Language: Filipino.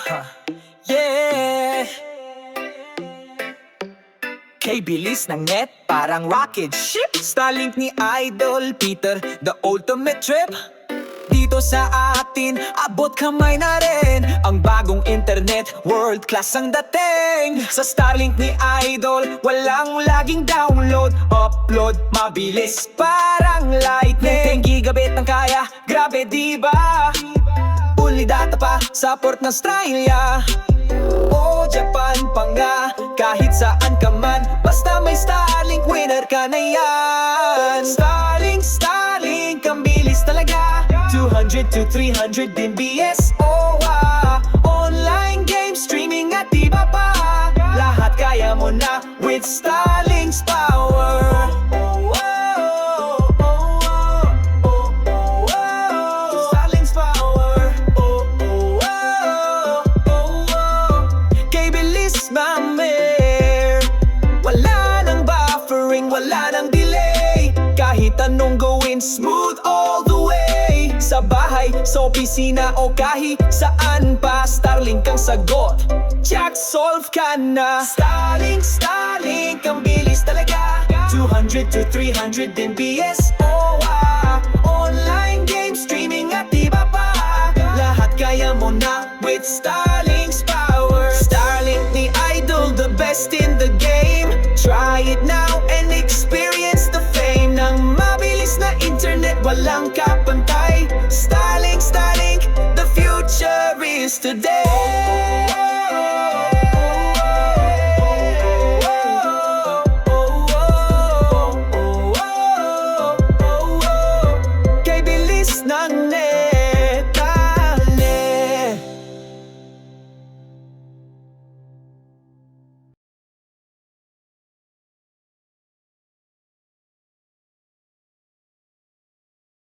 Yeah. Kay bilis ng net, parang rocket ship. Starlink ni Idol Peter, the ultimate trip. Dito sa atin, abot kamay na rin. Ang bagong internet, world class ang dating. Sa Starlink ni Idol, walang laging download, upload, mabilis, parang lightning. 10 gigabit ang kaya, grabe diba? Fully data pa, support ng Australia o Japan pa nga. Kahit saan ka man, basta may Starlink, winner ka na yan. Starlink, Starlink, ang bilis talaga. 200 to 300 Mbps, oh online game, streaming at iba pa. Lahat kaya mo na with Starlink's power. Starlink's power. Kay bilis mamer, wala nang buffering, wala nang delay. Kahit anong gawin, smooth all the way. Sa bahay, sa opisina o kahit saan pa, Starlink ang sagot, Jack solve ka na. Starlink, Starlink, ang bilis talaga. 200 to 300 Mbps, oh online game, streaming at iba pa. Lahat kaya mo na with Starlink's power. Starlink ni Idol, the best in the game. Try it now and experience the fame ng mabilis na internet, walang kapantay. Starlink, Starlink, the future is today.